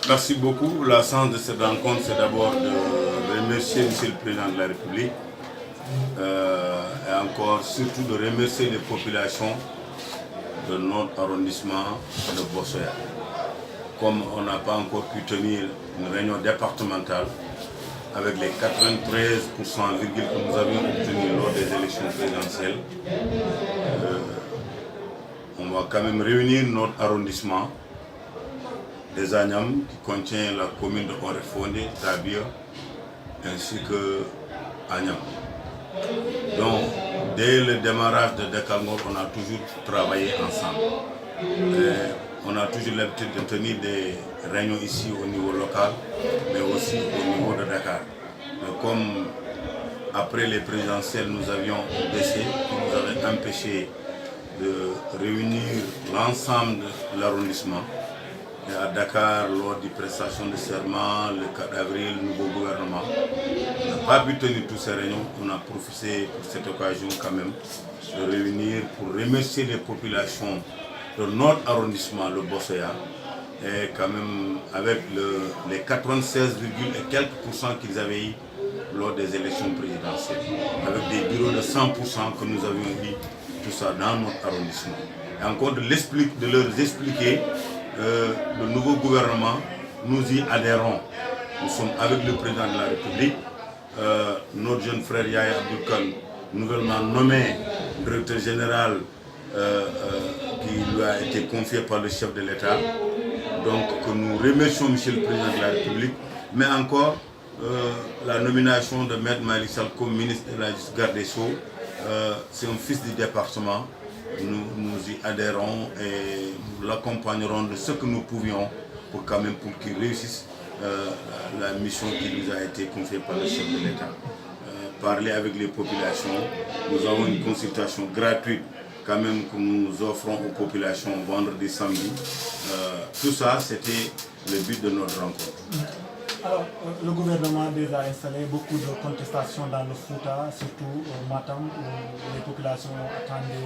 Merci beaucoup. La sens de cette rencontre, c'est d'abord de remercier M. le Président de la République et encore surtout de remercier les populations de notre arrondissement de Bossoya. Comme on n'a pas encore pu tenir une réunion départementale avec les 93% que nous avions obtenus lors des élections présidentielles, on va quand même réunir notre arrondissement des Agnam qui contient la commune de Orefondé, Tabia ainsi que Agnam. Donc, dès le démarrage de Dekalngor, on a toujours travaillé ensemble. On a toujours l'habitude de tenir des réunions ici au niveau local, mais aussi au niveau de Dakar. Mais comme après les présidentielles, nous avions baissé, nous avait empêché de réunir l'ensemble de l'arrondissement. Et à Dakar, lors des prestations de serment, le 4 avril, le nouveau gouvernement, on n'a pas pu tenir toutes ces réunions. On a profité pour cette occasion quand même de réunir pour remercier les populations de notre arrondissement, le Bossoya, et quand même avec les 96, et quelques pourcents qu'ils avaient eu lors des élections présidentielles, avec des bureaux de 100% que nous avions eu, tout ça dans notre arrondissement. Et encore de leur expliquer le nouveau gouvernement, nous y adhérons. Nous sommes avec le président de la République, notre jeune frère Yaya Abdoukal, nouvellement nommé directeur général qui lui a été confié par le chef de l'État. Donc que nous remercions M. le Président de la République, mais encore la nomination de Maître Malick Sall comme ministre de la Garde des Sceaux, c'est un fils du département. Nous y adhérons et nous l'accompagnerons de ce que nous pouvions pour qu'il réussisse la mission qui nous a été confiée par le chef de l'État. Parler avec les populations, nous avons une consultation gratuite quand même que nous offrons aux populations vendredi, samedi. Tout ça, c'était le but de notre rencontre. Alors, le gouvernement a déjà installé beaucoup de contestations dans le Fouta, surtout au Matam, où les populations attendaient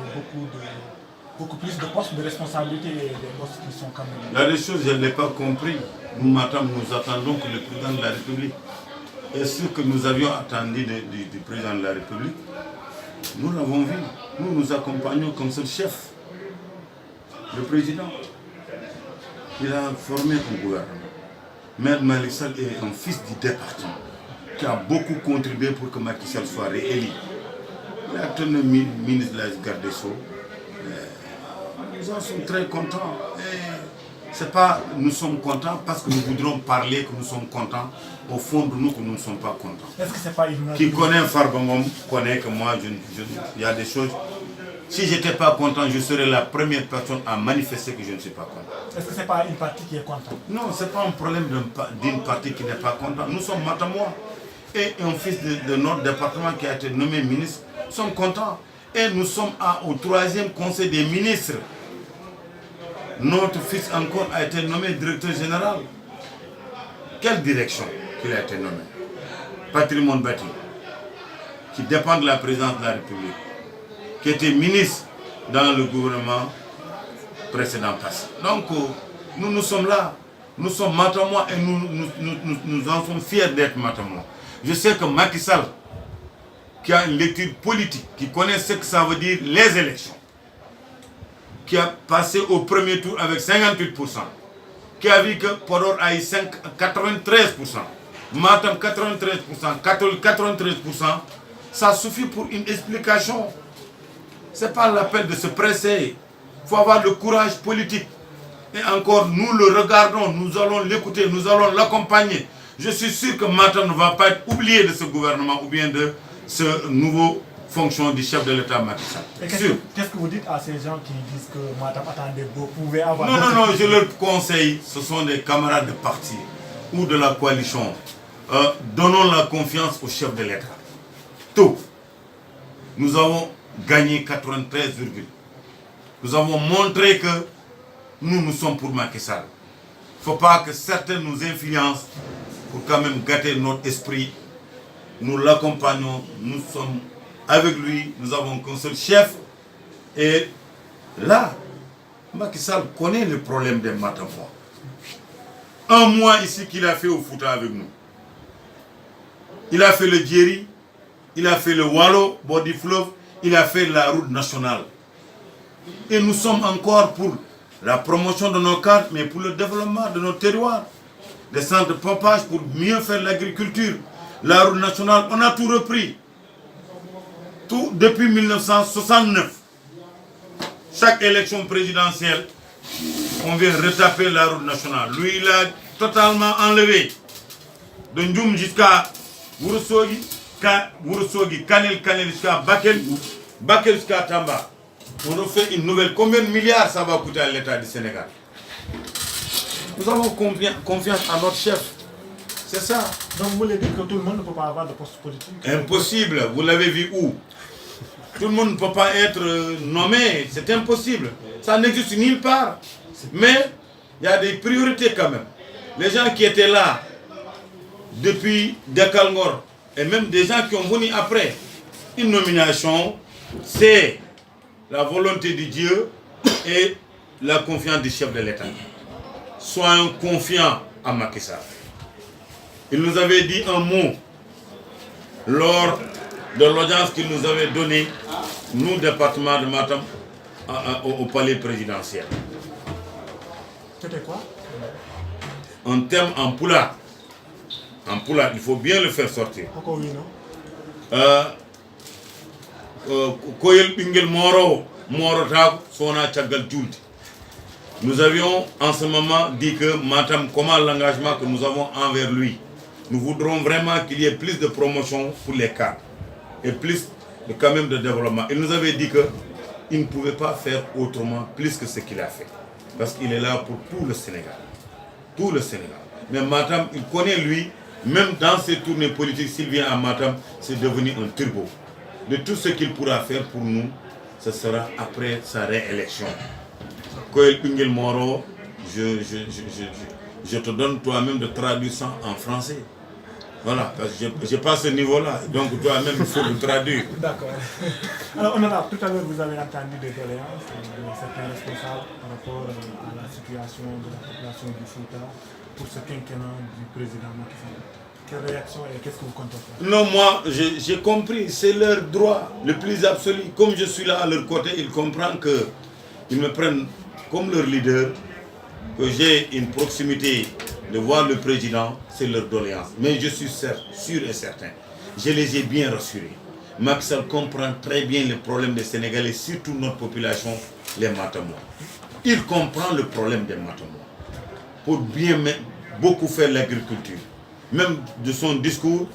beaucoup plus de postes de responsabilité et des postes qui sont quand même... Il y a des choses, je ne l'ai pas compris. Nous, Matam, nous attendons que le président de la République, et ce que nous avions attendu du président de la République, nous l'avons vu. Nous nous accompagnons comme seul chef. Le président, il a formé un gouvernement. Maître Malick Sall est un fils du département qui a beaucoup contribué pour que Macky Sall soit réélu. Il a tenu ministre de la Garde des Sceaux. Nous en sommes très contents. C'est pas nous sommes contents parce que nous voudrons parler que nous sommes contents. Au fond de nous, que nous ne sommes pas contents. Est-ce que c'est pas une... Qui connaît Farbangom connaît que moi, il y a des choses. Si je n'étais pas content, je serais la première personne à manifester que je ne suis pas content. Est-ce que ce n'est pas une partie qui est contente? Non, ce n'est pas un problème d'une partie qui n'est pas contente. Nous sommes Matamois. Et un fils de notre département qui a été nommé ministre, nous sommes contents. Et nous sommes au 3e conseil des ministres. Notre fils encore a été nommé directeur général. Quelle direction qu'il a été nommé? Patrimoine bâti, qui dépend de la présidence de la République, qui était ministre dans le gouvernement précédent passé. Donc, nous sommes là, nous sommes Matamois et nous en sommes fiers d'être Matamois. Je sais que Macky Sall, qui a une lecture politique, qui connaît ce que ça veut dire les élections, qui a passé au premier tour avec 58%, qui a vu que Podor a eu 93%, Matam 93%, 93%, ça suffit pour une explication. Ce n'est pas l'appel de se presser. Il faut avoir le courage politique. Et encore, nous le regardons, nous allons l'écouter, nous allons l'accompagner. Je suis sûr que Matam ne va pas être oublié de ce gouvernement ou bien de ce nouveau fonction du chef de l'État Macky Sall. Qu'est-ce que vous dites à ces gens qui disent que Matam attendait, vous pouvez avoir... Non, je leur conseille, ce sont des camarades de parti ou de la coalition. Donnons la confiance au chef de l'État. Tout. Nous avons gagné 93, nous avons montré que nous sommes pour Macky Sall. Il ne faut pas que certains nous influencent pour quand même gâter notre esprit. Nous l'accompagnons, nous sommes avec lui, nous avons qu'un seul chef. Et là, Macky Sall connaît le problème des Matamois. un mois ici qu'il a fait au Fouta avec nous. Il a fait le Djeri, il a fait le Wallo, bord du fleuve, il a fait la route nationale. Et nous sommes encore pour la promotion de nos cadres, mais pour le développement de nos terroirs. Des centres de pompage pour mieux faire l'agriculture. La route nationale, on a tout repris. Tout depuis 1969. Chaque élection présidentielle, on vient retaper la route nationale. Lui, il a totalement enlevé. De Ndjoum jusqu'à Wurusogi, Kanel jusqu'à Bakel, Bakel jusqu'à Tamba. On refait une nouvelle. Combien de milliards ça va coûter à l'État du Sénégal? Nous avons confiance en notre chef. C'est ça. Donc vous voulez dire que tout le monde ne peut pas avoir de poste politique? Impossible. Vous l'avez vu où? Tout le monde ne peut pas être nommé. C'est impossible. Ça n'existe nulle part. Mais il y a des priorités quand même. Les gens qui étaient là depuis Dekalngor et même des gens qui ont venu après, une nomination, c'est la volonté de Dieu et la confiance du chef de l'État. Soyons confiants à Macky Sall. Il nous avait dit un mot lors de l'audience qu'il nous avait donnée, nous, département de Matam, au palais présidentiel. C'était quoi? Un thème en Poula. En Poula, il faut bien le faire sortir. Pourquoi oui, non? Koyel Bingel Moro, Moro Tab, Sona Tchagal Djoud. Nous avions en ce moment dit que Matam, comment l'engagement que nous avons envers lui, nous voudrons vraiment qu'il y ait plus de promotion pour les cadres et plus quand même de développement. Il nous avait dit qu'il ne pouvait pas faire autrement plus que ce qu'il a fait. Parce qu'il est là pour tout le Sénégal. Tout le Sénégal. Mais Matam, il connaît lui, même dans ses tournées politiques, s'il vient à Matam, c'est devenu un turbo. De tout ce qu'il pourra faire pour nous, ce sera après sa réélection. Koyel Pingel Moro, je te donne toi-même de traduire ça en français. Voilà, parce que je n'ai pas ce niveau-là. Donc toi-même, il faut le traduire. D'accord. Alors, honorable, tout à l'heure, vous avez entendu des doléances de certains responsables par rapport à la situation de la population du Fouta pour ce quinquennat du président Macky Sall. Quelle réaction et qu'est-ce que vous comptez faire? Non, moi, j'ai compris. C'est leur droit le plus absolu. Comme je suis là à leur côté, ils comprennent qu'ils me prennent comme leur leader, que j'ai une proximité de voir le président, c'est leur doléance. Mais je suis sûr et certain, je les ai bien rassurés. Macky Sall comprend très bien les problèmes des Sénégalais, surtout notre population, les Matamois. Il comprend le problème des Matamois. Pour bien beaucoup faire l'agriculture. Même de son discours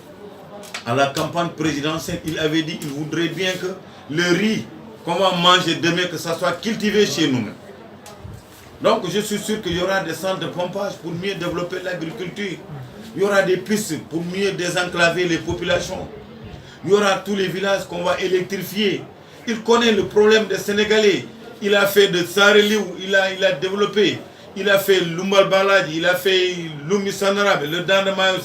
à la campagne présidentielle, il avait dit qu'il voudrait bien que le riz qu'on va manger demain, que ça soit cultivé chez nous-mêmes. Donc je suis sûr qu'il y aura des centres de pompage pour mieux développer l'agriculture. Il y aura des pistes pour mieux désenclaver les populations. Il y aura tous les villages qu'on va électrifier. Il connaît le problème des Sénégalais. Il a fait de Sareliou, il a développé. Il a fait Lumbal Baladji, il a fait Lumi Sanarabe, le Dandemayo,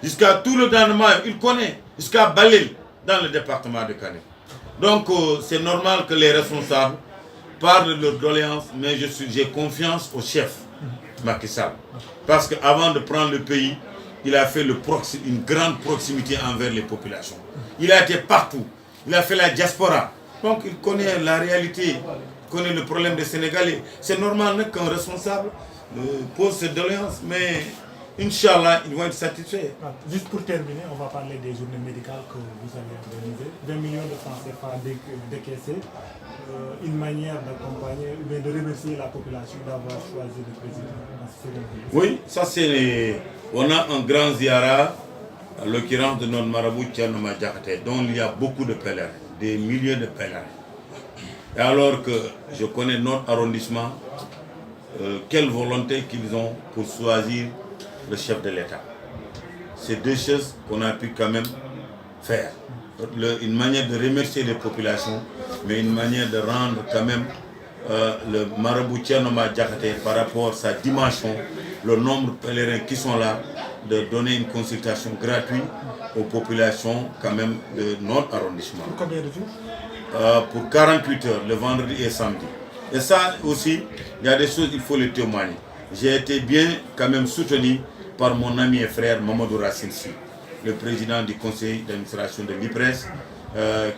jusqu'à tout le Dandemayo, il connaît, jusqu'à Balil, dans le département de Kané. Donc c'est normal que les responsables parlent de leurs doléances, mais j'ai confiance au chef Macky Sall. Parce qu'avant de prendre le pays, il a fait une grande proximité envers les populations. Il a été partout, il a fait la diaspora. Donc il connaît la réalité, il connaît le problème des Sénégalais. C'est normal qu'un responsable pose ses doléances, mais Inch'Allah, ils vont être satisfaits. Juste pour terminer, on va parler des journées médicales que vous avez organisées. 20 millions de francs CFA décaissés. Une manière d'accompagner ou bien de remercier la population d'avoir choisi le président. Oui, ça c'est... On a un grand ziara, à l'occurrence de notre marabout Tchanoma Diakhaté, dont il y a beaucoup de pèlerins, des milliers de pèlerins. Et alors que je connais notre arrondissement, quelle volonté qu'ils ont pour choisir le chef de l'État. C'est deux choses qu'on a pu quand même faire. Une manière de remercier les populations, mais une manière de rendre quand même le marabout Tchanoma Diakhaté par rapport à sa dimension, le nombre de pèlerins qui sont là, de donner une consultation gratuite aux populations quand même de notre arrondissement. Pour combien de jours? Pour 48 heures, le vendredi et samedi. Et ça aussi, il y a des choses, il faut les témoigner. j'ai été bien quand même soutenu par mon ami et frère Mamadou Racine Sy, le président du conseil d'administration de l'IPRES,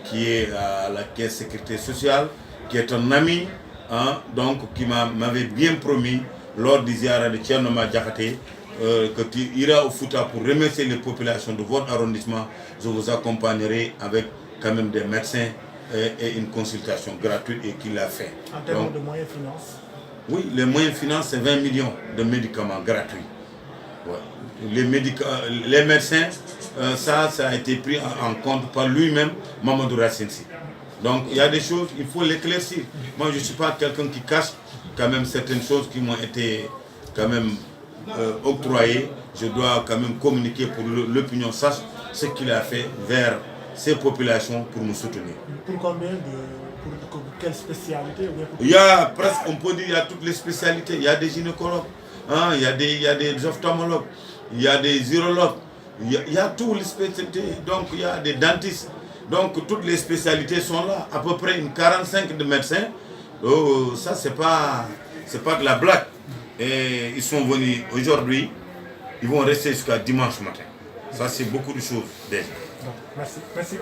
qui est à la caisse sécurité sociale, qui est un ami, hein, donc qui m'avait bien promis lors du ziara de Tchernoma Diakhaté que tu iras au Fouta pour remercier les populations de votre arrondissement. Je vous accompagnerai avec quand même des médecins et une consultation gratuite et qu'il a fait. En termes de moyens finances? Oui, les moyens finances, c'est 20 millions de médicaments gratuits. Ouais. Les médecins, ça a été pris en compte par lui-même, Mamadou Racine Sy. Donc il y a des choses, il faut l'éclaircir. Moi je ne suis pas quelqu'un qui cache quand même certaines choses qui m'ont été quand même octroyées. Je dois quand même communiquer pour l'opinion sache ce qu'il a fait vers ces populations pour nous soutenir. Pour combien pour quelle spécialité? Il y a presque, on peut dire, il y a toutes les spécialités. Il y a des gynécologues, hein, il y a des ophtalmologues, il y a des urologues, il y a toutes les spécialités. Donc il y a des dentistes. Donc toutes les spécialités sont là. À peu près une 45 de médecins. Oh, ça c'est pas de la blague. Et ils sont venus aujourd'hui. Ils vont rester jusqu'à dimanche matin. Ça c'est beaucoup de choses déjà. Merci. Merci.